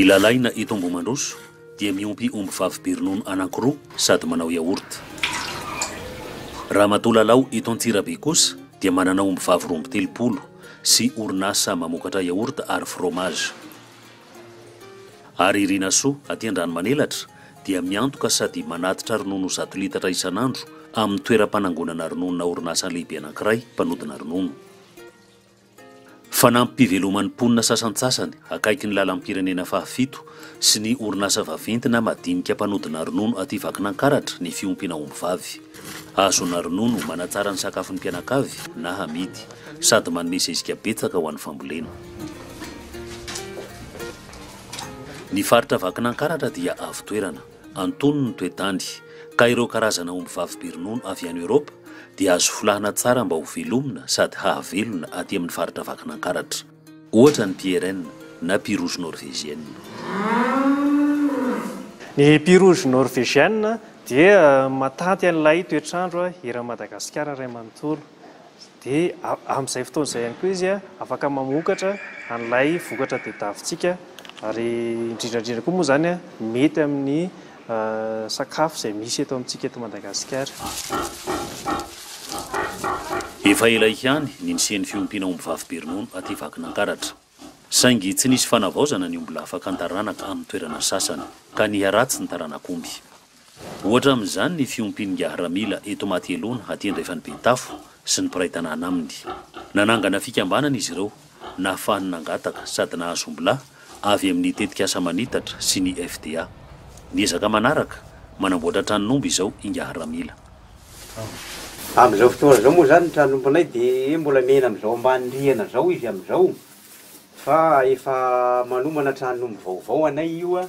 Ilalaina ito ambomandroso dia miompy omby vavy-ronono anankiroa sady manao yaourt. Raha matoa lalao ito Antsirabe kosa dia manana omby vavy 30 sy orinasa mamokatra yaourt ary fromage. Ary Irinasoa aty Andranomanelatra dia miantoka sady manatitra ronono 1 litatra isanandro amin'ny toeram-panangonana ronono na orinasa lehibe anankiray mpanodina ronono. Fanampy mpiveloman'ny mponina sasantsasany akaiky ny lalam-pirenena fahafito sy ny orinasa vaventina madinika mpanodina ronono aty Vakinankaratra ny Fiompiana Omby vavy. Azona ronono manatsara ny sakafon'ny mpianakavy na hamidy sady manome zezika betsaka ho an'ny fambolena. Ny faritra Vakinankaratra dia avo toerana, antonony ny toetany, ka ireo karazana omby vavy-ronono avy any Eropa dia azo filahana tsara mba ho velomina sady hahavelona aty amin'ny faritra Vakinankaratra. Ohatra ny Pierrenne na Pirouge norvégienne. Ny Pirouge norvégienne dia matanty an'ilay toetrandro eran'i Madagasikara ray manontolo. Dia amin'izay fotoana izay ihany koa izy afaka mamokatra an'ilay vokatra tadiavintsika ary indrindrandrindra koa moa zany mety amin'ny sakafo izay misy eto amintsika eto Madagasikara. Efa ela ihany ny nisehan'ny Fiompiana Omby vavy-ronono aty Vakinankaratra. Saingy tsy nisy fanavaozana ny omby lafaka an-taranaka amin'ny toerana sasany ka niharatsy ny taranak'omby. Ohatra amin'izany ny fiompian'ny Haramila eto Matelona aty Andrefany Betafo sy ny mpiray tanàna aminy. Nanangana fikambanana izy ireo, nahafahany nangataka sady nahazo omby lahy avy amin'ny tetikasa manitatra sy ny FDA. Niezaka manaraka manamboatra tranon'omby izao i Haramila. Amin'izao fotoana izao moa zany ny tranomponay dia mbola mena amin'izao ambany-rihana zao izy amin'izao. Fa efa manomana tranon'omby vaovao anay io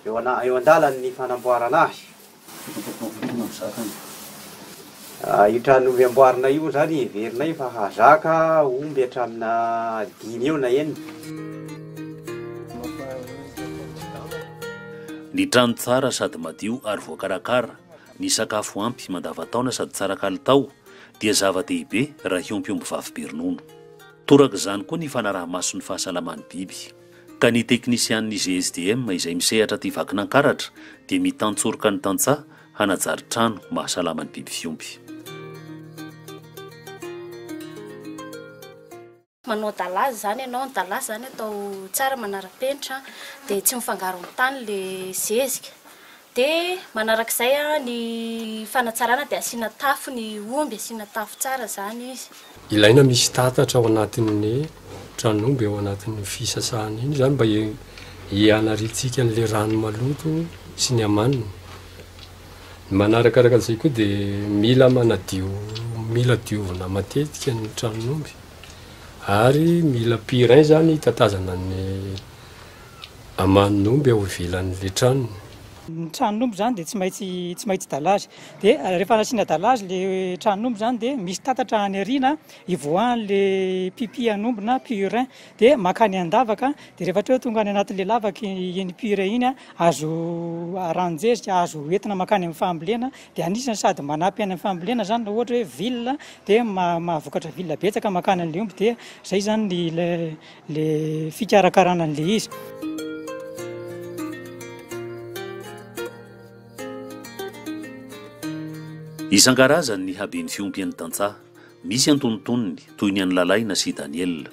eo an-dalany ny fanamboarana azy. Io tranon'omby amboarina io zany heverinay fa hazaka omby hatramina 5 eo na enina. Ny trano tsara sady madio ary voakarakara, ny sakafo ampy mandavataona sady tsara kalitao dia zava-dehibe raha hiompy omby vavy-ronono. Toraka izany koa ny fanaraha-mason'ny fahasalaman'ny biby. Ka ny teknisian'ny GSDM izay misehatra aty Vakinankaratra dia mitantsorika ny tantsaha hanajary trano mahasalaman'ny biby fiompy. Manao dalazy zany ianao, ny dalazy zany atao tsara manara-penitra dia tsy mifangaro amin'ny tany le zezika. Dia manarak'izay ny fanatsarana dia asiana tafo ny omby, asiana tafo tsara zany izy. Ilaina misy tatatra ao anatin'ny tranon'omby ao anatin'ny fisasahana iny zany mba hianaritsika an'le rano maloto sy ny amaniny. Manarakaraka izay koa dia mila diovina matetika ny tranon'omby ary mila purin zany tatazana ny amanin'omby ao ivelan'le tranony. Ny tranon'omby zany dia tsy maintsy dalazy. Dia rehefa nasiana dalazy le tranon'omby zany dia misy tatatra any arina ivoahan'le pipi an'omby na purin dia makany an-davaka. Dia rehefa ohatra hoe tonga any anatin'le lavaka iny purin iny azo aranjezika, azo entina makany amin'ny fambolena dia anisany sady manampy any amin'ny fambolena zany raha ohatra hoe vilona dia mahavokatra vilona betsaka makany an'le omby dia zay zany le fikarakarana an'le izy. Isan-karazany ny haben'ny fiompian'ny tantsaha, misy antonontonony toy ny an'ny Lalaina sy Daniel.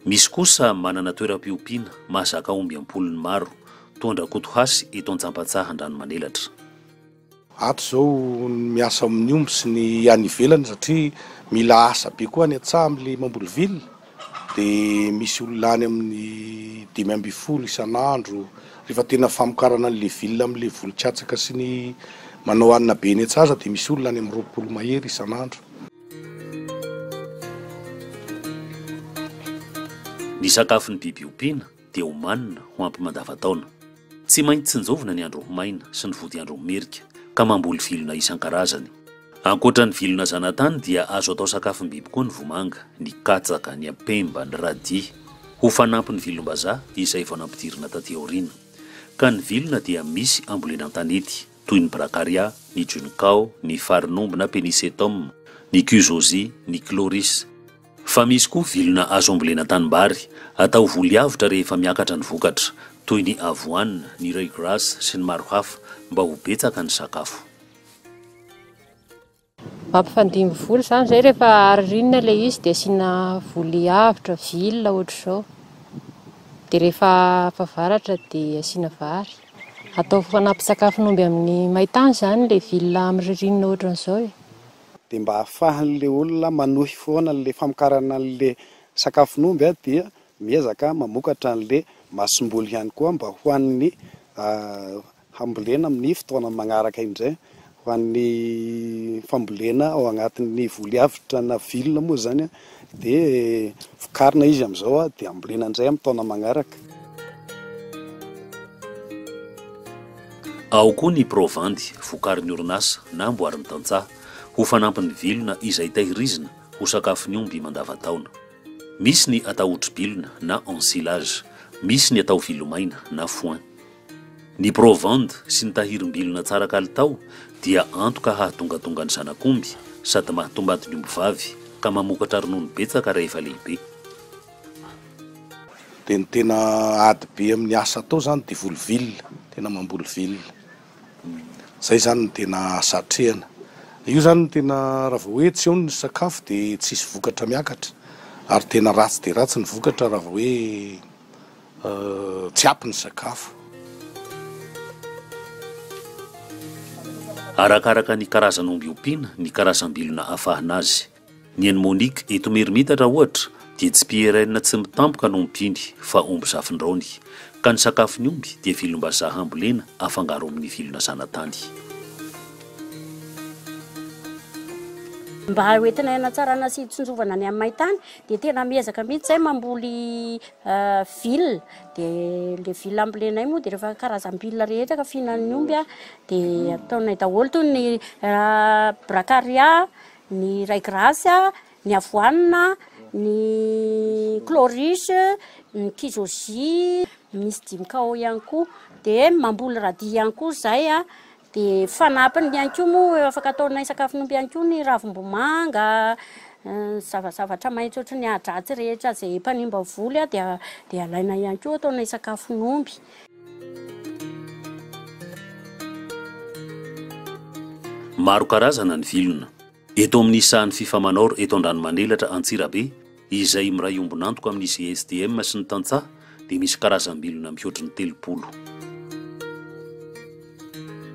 Misy kosa manana toeram-piompiana mahazaka omby ampolony maro, tondra kotohasy eto Antsampatsaha Andranomanelatra. Ato zao miasa amin'ny omby sy ny any ivelany satria mila asa be koa ny atsaha amin'le mamboly vilona. Dia misy olona any amin'ny 5 isan'andro rehefa tena famokarana an'le vilona amin'le volon-tsatsaka sy ny manao anina be ny atsaza dia misy olona any amin'ny 20 mahery isan'andro. Ny sakafon'ny biby ompiana dia homanina ho ampy mandavataona. Tsy maintsy tsinjovina ny andro maina sy ny vody andro merika ka mamboly vilona isan-karazany. Ankoatra ny vilona zanatany dia azo atao sakafon'ny biby koa ny vomanga, ny katsaka, ny apemba, ny radi. Ho fanampy ny vilom-bazaha izay vao nampidirina taty aoriana. Ka ny vilona dia misy ambolena an-tanety toy ny bracaria, ny junkao, ny farinomby na penicetum, ny kuzozy, ny chloris. Fa misy koa vilona azo ambolena tanimbary atao voliavitra rehefa miakatra ny vokatra toy ny avoine, ny raigrasse sy ny maro hafa mba ho betsaka ny sakafo. Mampifandimby volo zany zay rehefa aririnina ilay izy dia asiana voly avitra, villa ohatra izao. Dia rehefa favaratra dia asiana vary. Atao fanampin-tsakafon'omby amin'ny maintany zany ilay villa amin'ny ririnina ohatran'izao. Dia mba ahafahan'ilay olona manohy foana ilay famokarana an'ilay sakafon'omby dia miezaka mamokatra an'ilay masom-boly ihany koa mba ho an'ny fambolena amin'ny fotoana magnaraka indray. Ho an'ny fambolena ao anatin'ny voly avitra na villa moa zany dia vokarina izy amin'izao dia ambolena indray amin'ny taona magnaraka. Ao koa ny provandy, vokarin'ny orinasa na amboarin'ny tantsaha ho fanampin'ny vilona izay tahirizina ho sakafon'ny omby mandavataona. Misy ny atao otribilona na ensilage, misy ny atao vilomaina na foin. Ny provande sy ny tahirim-bilona tsara kalitao dia antoka hahatongatonga ny zanak'omby sady mahatombaty ny omby vavy ka mamokatra ronono betsaka rehefa lehibe. Dia ny tena ady be amin'ny asa atao zany dia volovilla, tena mamboly villa. Zay zany ny tena satrehana. Io zany ny tena raha vao hoe tsy eo ny sakafo dia tsisy vokatra miakatra. Ary tena ratsy dia ratsy ny vokatra raha vao hoe tsy ampy ny sakafo. Arakaraka ny karazan'omby ompiana, ny karazam-bilona ahafahana azy. Ny an'i Monique eto Merimitatra ohatra dia tsy pierrenne tsy mitampoka no ompiny fa omby zafindraony, ka ny sakafon'ny omby dia vilom-bazaha hambolena afangaro amin'ny vilona zanatany. Mba hoentina hanatsarana sy tsonjovana ny amin'ny maintany dia tena miezaka mihitsy zay mamboly villa. Dia le villa ambolena moa dia rehefa karazam-bilona rehetra ka fihinan'ny omby dia ataonay daholo toy ny bracaria, ny raigrasse, ny avoine, ny chloris, ny kizozy, misy dimkao ihany koa. Dia mamboly radis ihany koa zay dia fanampiny ihany koa moa afaka ataonay sakafon'omby ihany koa ny ravim-bomanga, zavatra maitso ohatry ny adratsy rehetra izay mpanimba voly dia alaina ihany koa ataonay sakafon'omby. Maro karazana ny vilona. Eto amin'ny sahan'ny Fifamanor eto Andranomanelatra Antsirabe izay miray ombonantoka amin'izy SDM sy ny tantsaha dia misy karazam-bilona mihoatry ny 30.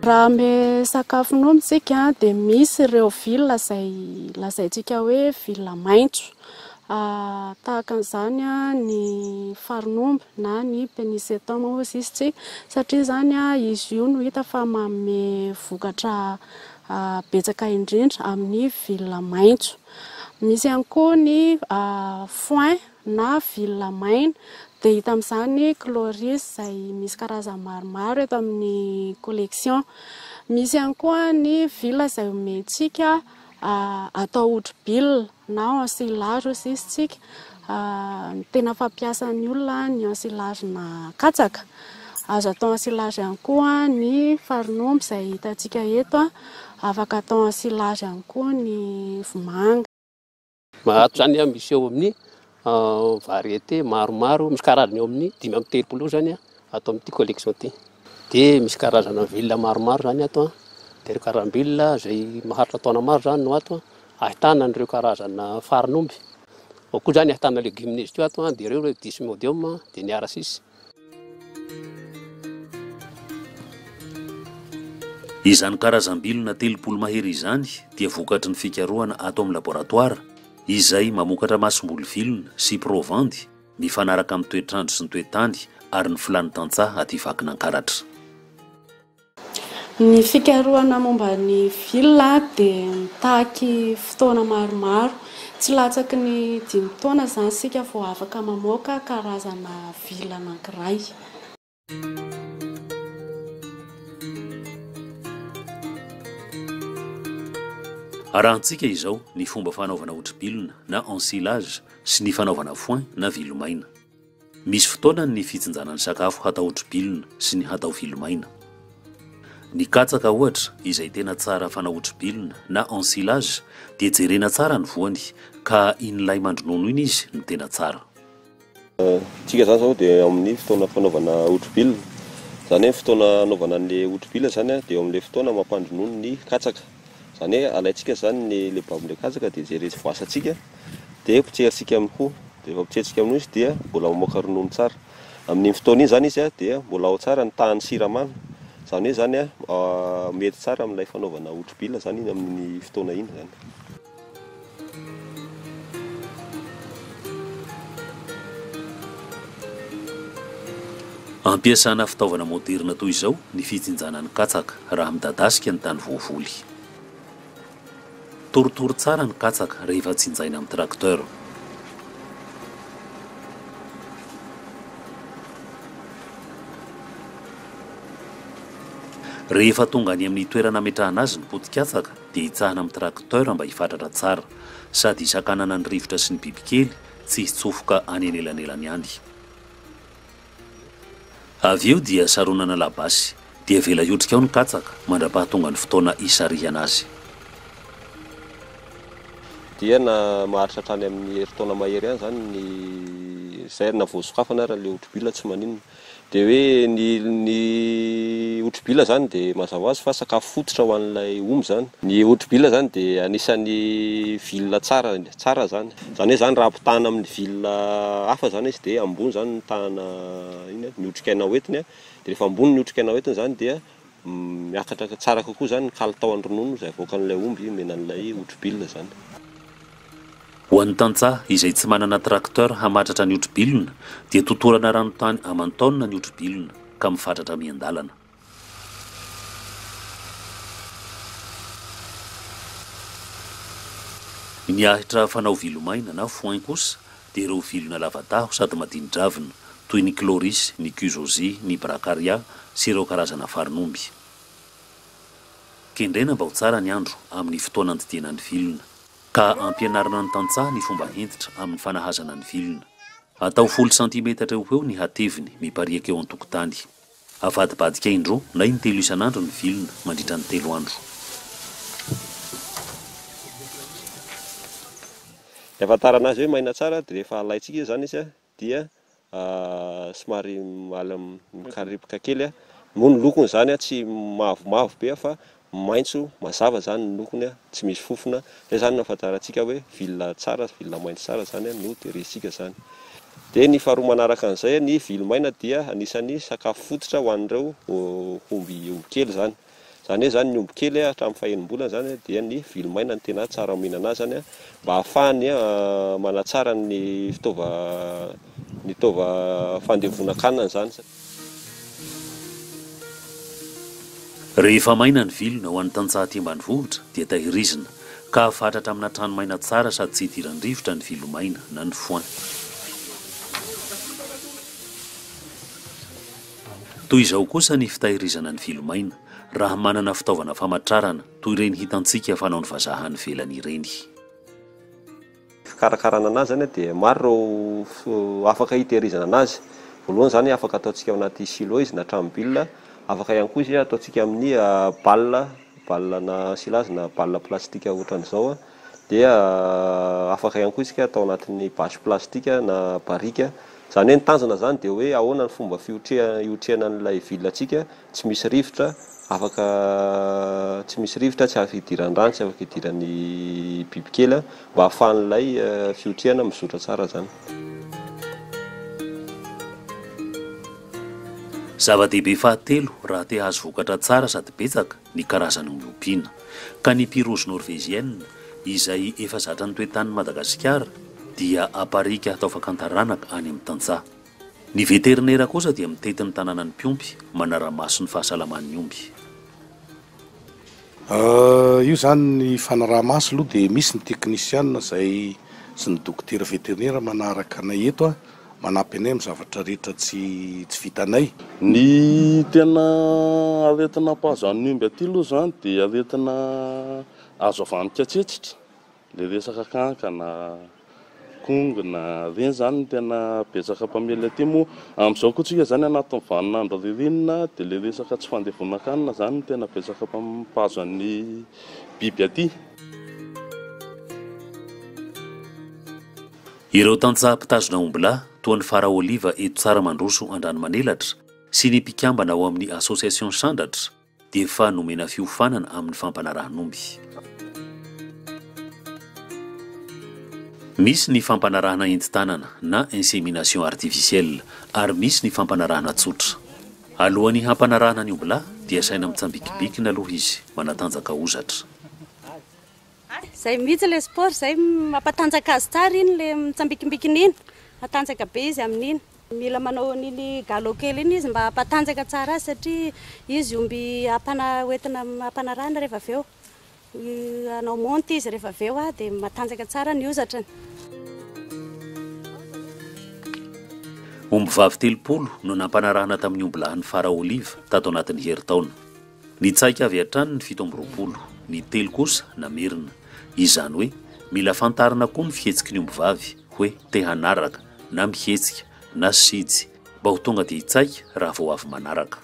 Raha me sakafon'omby tsika dia misy ireo villa izay lazaintsika hoe villa maitso. Tahaka an'izany ny farin'omby na ny peniceton moa izy tsika satria zany izy io no hita fa manome vokatra betsaka indrindra amin'ny villa maitso. Misy ihany koa ny foin na villa maina dia hita amin'izany chloris izay misy karazany maromaro eto amin'ny collection. Misy ihany koa ny villa izay omentsika atao otribilona na ensilage izy tsika. Tena fampiasan'ny olona ny ensilage na katsaka. Azo atao ensilage ihany koa ny farin'omby izay hitantsika eto. Afaka atao ensilage ihany koa ny vomanga. Mahato zany misy eo amin'ny variété maromaro, misy karazany eo amin'ny 530 zany atao amin'ity collection ity. Dia misy karazana villa maromaro zany ato. Dia karam-bilona izay maharitra taona maro zany no ato ahitana an'ireo karazana farin'omby. Ao koa zany ahitana légumineuses teo ato dia ireo dismodium dia ny arasis. Izany karazam-bilona 30 mahery izany dia vokatry ny fikarohana ato amin'ny laboratoara izay mamokatra masom-boly vilona sy provandy mifanaraka amin'ny toetrandro sy ny toetany ary ny filany tantsaha aty vakinankaratra. Ny fikarohana momba ny villa dia mitaky fotoana maromaro. Tsy latsaky ny 5 taona zany sika vao afaka mamoaka karazana villa anankiray. Arahantsika izao ny fomba fanaovana otribilona na ensilage sy ny fanaovana foin na vilomaina. Misy fotoana ny fitsinjanan'ny sakafo hatao otribilona sy ny hatao vilomaina. Ny katsaka ohatra izay tena tsara fanao otribilona na ensilage dia jerena tsara ny voany ka in'ilay mandronono iny izy no tena tsara. Tsika zany zao dia amin'ny fotoana fanaovana otrobila. Zany hoe fotoana anaovana an'ilay otrobila zany a dia eo amin'ilay fotoana mampandronono ny katsaka. Zany hoe alaitsika zany le babon'ilay katsaka dia jery voasantsika dia potserintsika amin'ny hoho. Dia rehefa potserintsika amin'ny hoho izy dia mbola mamoaka ronono tsara. Amin'iny fotoana iny zany izy a dia mbola ao tsara ny tahan'ny siramamy. Zany hoe zany a mety tsara amin'ilay fanaovana otrobila zany iny amin'ny fotoana iny zany. Ampiasana fitaovana moderna toy izao ny fitsinjanan'ny katsaka raha midadasika ny tany voavoly. Torotoro tsara ny katsaka rehefa tsinjaina amin'ny trakteur. Rehefa tonga any amin'ny toerana ametrahana azy ny poti-katsaka dia hitsahana amin'ny trakteur mba hifatratra tsara sady hisakanana ny rivotra sy ny bibikely tsy hitsofoka any anelanelany any. Avy eo dia saronana labasy dia vela hiotrika ao ny katsaka mandra-pahatonga ny fotoana hisarihana azy. Dia na maharitra hatrany amin'ny herintaona mahery any zany ny zay na voasokafana raha le otrobila tsy maninona. Dia hoe ny otrobila zany dia mazava ho azy fa sakafo fototra ho an'ilay omby zany. Ny otrobila zany dia anisan'ny vilona tsara zany. Zany hoe zany raha ampitahana amin'ny vilona hafa zany izy dia ambony zany ny tahana iny ny otrikaina hoentiny a. Dia rehefa ambony ny otrikaina hoentiny zany dia miakatra tsara kokoa zany ny kalitaon'ny ronono izay avoakan'ilay omby menan'ilay otrobila zany. Ho an'ny tantsaha izay tsy manana trakteur hamatratra ny otrobilona dia totorana ranotany aman-taonina ny otrobilona ka mifatratra mian-dalana. Ny ahitra fanao vilomaina na foin kosa dia ireo vilona lavataho sady madini-dravina toy ny chloris, ny kuzozia, ny bracaria sy ireo karazana farin'omby. Kendrena mba ho tsara ny andro amin'ny fotoana andidianan'ny vilona ka ampianarana ny tantsaha ny fomba hentitra amin'ny fanahazana ny vilona. Atao 10 cm eo ny hateviny mipariaka eo an-tokotany. Avadibadika indroa na in-telo isan'andro ny vilona mandritra ny 3 andro. Rehefa atarana azy hoe maina tsara dia rehefa alaitsika zany izy a dia somary mikarepoka kely a. Moa ny lokony zany a tsy mavomavo be fa maitso mazava zany ny lokony a, tsy misy fofona. Zay zany nafantarantsika hoe vilona tsara, vilona maitso tsara zany no teresika zany. Dia ny faharoa manaraka an'izay ny vilomaina dia anisan'ny sakafo fototra ho an'ireo omby kely zany. Zany hoe zany ny omby kely hatramin'ny fahenim-bolana zany dia ny vilomaina ny tena tsara mihinana azy zany mba ahafahany manatsara ny fitaova fandevona-kanina zany. Rehefa maina ny vilona ho an'ny tantsaha aty ambanivohitra dia tahirizina ka afatratra amina tranomaina tsara sady tsy hidiran'ny rivotra ny vilomaina na ny foin. Toy izao kosa ny fitahirizana ny vilomaina raha manana fitaovana famatrarana toy ireny hitantsika fanao ny vazaha velany ireny. Fikarakarana anazy zany dia maro ireo afaka hitehirizana anazy. Voalohany zany afaka ataontsika ao anaty silo izy na tramobilina. Afaka ihany koa izy ataontsika amin'ny balle na silazy na balle plastika ohatran'izao. Dia afaka ihany koa isika atao anatin'ny basy plastika na barika. Zany hoe ny tanjona zany dia hoe ahoana ny fomba fiotrehana an'ilay vilantsika tsy misy rivotra, tsy afaka hidiran'ny rano, tsy afaka hidiran'ny bibikely mba ahafahan'ilay fiotrehana mizotra tsara zany. Zava-dehibe fahatelo raha te hahazo vokatra tsara sady betsaka ny karazany omby ka ny pirose norvégienne izay efa zatra ny toetany Madagasikara dia aparika atao fakantaranaka any amin'ny tantsaha. Ny veterinera kosa dia mitety ny tanàna ny mpiompy manara-maso ny fahasalaman'ny omby. Io zany ny fanaraha-maso aloha dia misy ny teknisianina izay sy ny dokotera veterinera manaraka anay eto manampy anay amin'ny zavatra rehetra tsy vitanay. Ny tena aretina mpahazo an'ny omby aty aloha zany dia aretina azo avy amin'ny katsetsitra, le resaka kankana, kongona, reny zany ny tena betsaka mpamely aty moa. Amin'izao koa tsika zany anatin'ny vaninandro ririnina dia le resaka tsy fandevona-kanina zany ny tena betsaka mpahazo an'ny biby aty. Ireo tantsaha mpitazona omby lahy toa ny fara oliva eto tsara mandroso an-dranomanelatra sy ny mpikambana ao amin'ny association sandratra dia efa nomena fiofanana amin'ny fampanarahan'omby. Misy ny fampanarahana enti-tanana na insémination artificielle ary misy ny fampanarahana tsotra. Alohan'ny hampanarahana ny omby dia saina mitsambikibikina aloha izy manatanjaka ozatra. Zay mihitsy le sport zay mampatanjaka azy tsara iny le mitsambikimbikina iny, matanjaka be izy amin'iny. Mila manao an'iny galop kely iny izy mba hampatanjaka tsara azy satria izy omby hoentina hampanarahana rehefa avy eo. Anao monty izy rehefa avy eo dia matanjaka tsara ny ozatrany. Omby vavy 3 no nampanarahana tamin'ny omby lahy ny fara oliva tato anatin'ny herintaona. Ny tsaika avy hatrany ny 7 ny 3 kosa namerina. Izany hoe mila fantarina koa ny fihetsiky ny omby vavy hoe te hanaraka na mihetsika na sidy mba ho tonga dia hitsaika raha vao avy manaraka.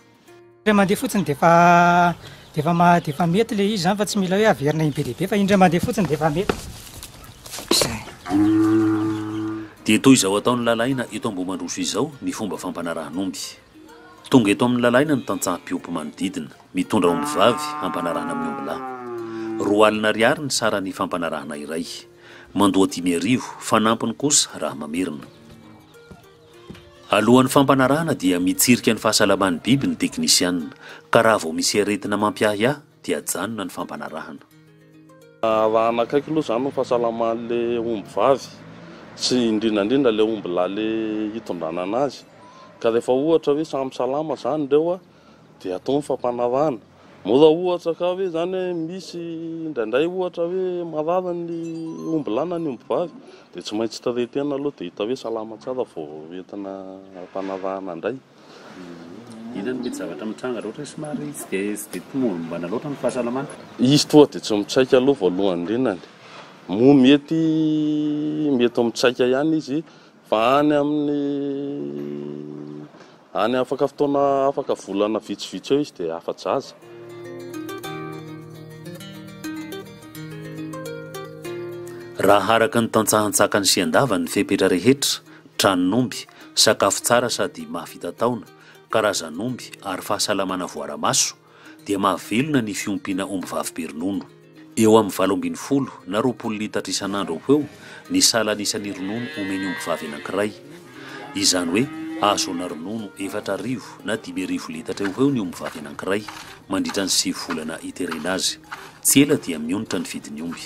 Indray mandeha fotsiny defa mety le izy zany fa tsy mila hoe averina be lehibe fa indray mandeha fotsiny defa mety. Dia toy izao ataon'ny lalaina eto Ambohimandroso izao ny fomba fampanarahan'omby. Tonga eto amin'ny lalaina ny tantsaha-piompy manodidina mitondra omby vavy hampanarahana amin'ny omby lahy. 2 alina ariary ny saran'ny fampanarahana iray. Mandoa 5,000 fanampiny kosa raha mamerina. Alohan'ny fampanarahana dia mitsirika ny fahasalaman'ny biby ny teknisianina ka raha vao misy aretina mampiahy dia janona ny fampanarahana. Raha anakaiky aloha zany ny fahasalaman'le omby vavy sy indrindrandrindra le omby lahy le hitondrana anazy. Ka rehefa ohatra hoe samy salama zany reo dia atao ny fampanarahana. Moa ohatra ka hoe zany hoe misy indraindray ohatra hoe marara ny omby lahy na ny omby vavy dia tsy maintsy taretena aloha dia hita hoe salama tsara vao entina hampanarahana indray. Inona no mety zavatra mitranga loatra somary tsy dia tomombana loatra ny fahasalamana? Izy toa dia tsy mitsaika aloha voalohany indrindrany. Moa mety mitsaika ihany izy fa any afaka fotoana afaka volana vitsivitsy eo izy dia afa-jaza. Raha araka ny tantsahan-tsakany sy andavany fepetra rehetra, tranon'omby, sakafo tsara sady mahavita taona, karazan'omby ary fahasalamana voara-maso dia mahavelona ny fiompiana omby vavy be ronono. Eo amin'ny 7,0 na 20 litatra isan'andro eo ny salan'ny isan'ny ronono omeny omby vavy anankiray. Izany hoe azona ronono 4,000 na 5,000 litatra eo ny omby vavy anankiray mandritra ny 9 volana iterena azy. Tsy ela dia mionitra ny vidin'ny omby.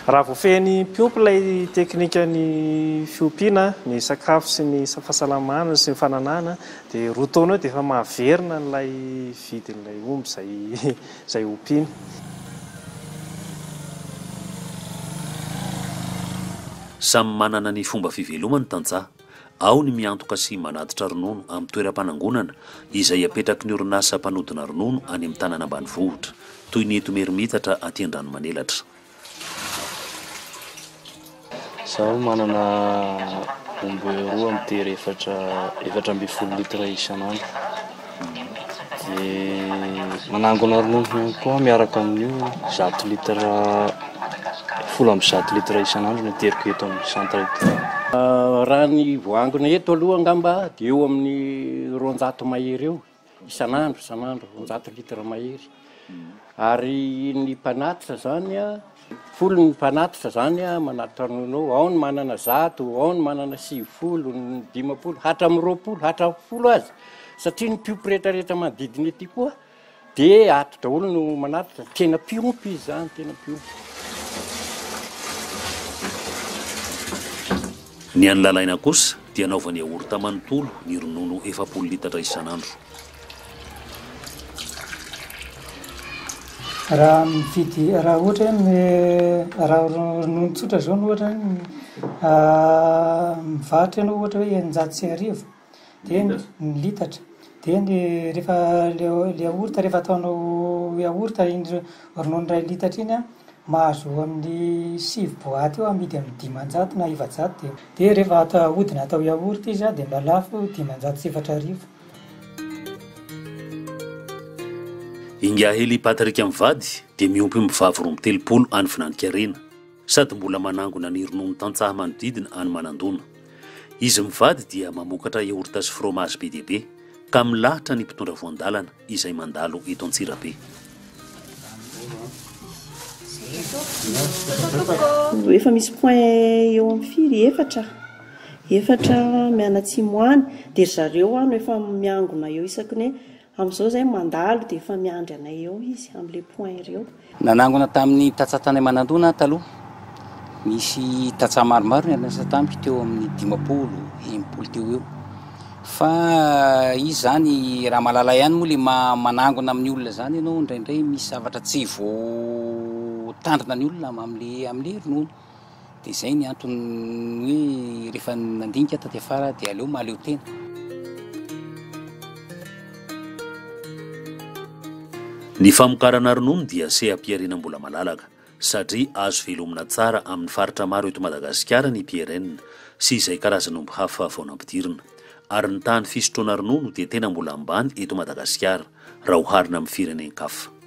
Raha voafehin'ny mpiompy ilay teknika ny fiompiana, ny sakafo sy ny fahasalamana sy ny fananana dia 2 taona eo dia efa mahaverina n'ilay vidin'ilay omby izay ompiana. Samy manana ny fomba fivelomany tantsaha. Ao ny miantoka sy manatitra ronono amin'ny toeram-panangonana izay apetraky ny orinasa mpanodina ronono any amin'ny tanàna ambanivohitra toy ny eto Merimitatra aty an-dranomanelatra. Zaho manana omby 2 amitery 4,20 litra isan'andro. Dia manangona ronono ihany koa miaraka amin'io 100 litra 10 litra isan'andro no teriko eto amin'ny centre eto. Raha ny voangona eto aloha angamba dia eo amin'ny 200 mahery eo isan'andro 200 litra mahery. Ary ny mpanatitra zany folo ny mpanatitra zany manatitra ronono, ao ny manana 100, ao ny manana 70, 50, hatramin'ny 20, hatramin'ny 10 azy. Satria ny mpiompy rehetrarehetra manodidina ety koa dia ato daholo no manatitra. Tena mpiompy izy zany, tena mpiompy. Ny an'ny lalaina kosa dia anaovany yaourt manontolo ny ronono 4 litatra isan'andro. Raha mividy raha ohatra raha ronono tsotra zao no ohatra mivarotra ianao ohatra hoe 900 dia ny litatra dia ny rehefa le yaourt rehefa ataonao yaourt iny ronono 2 litatra iny mahazo amin'ny 6 boaty eo amidy amin'ny 500 na 700 dia rehefa ahodina atao yaourt izy dia mba lafo 500 sy 4,000. Inga hely Patrika mivady dia miompy omby vavy 13 any Finanankarena. sady mbola manangona ny ronono tantsaha manodidina any manandona. Izy mivady dia mamokatra yaourt sy fromage be dia be ka milahatra ny mpitondra voandalana izay mandalo eto Antsirabe. Efa misy point eo amin'ny firy efatra mianatsimoany dia zareo ano efa miangona eo isaky ny amin'izao zay mandalo dia efa miandry anay eo izy amin'ilay point ireo. Nanangona tamin'ny tatsatanay manandona taloha. Misy tatsa maromaro ny anasa tamiko teo amin'ny 50 teo eo. Fa izy zany raha malala ihany moa le manangona amin'ny olona zany ianao indraindray misy zavatra tsy voatandrina ny olona amin'le ronono. Dia izay ny antony hoe rehefa nandinika taty afara dia aleo mahaleo tena. Ny famokarana ronono dia seha-piarena mbola malalaka satria azo velomina tsara amin'ny faritra maro eto Madagasikara ny PRN sy izay karazan'omby hafa vao nampidirina. Ary ny tany fisotroana ronono dia tena mbola ambany eto Madagasikara raha oharina amin'ny firenenkafa.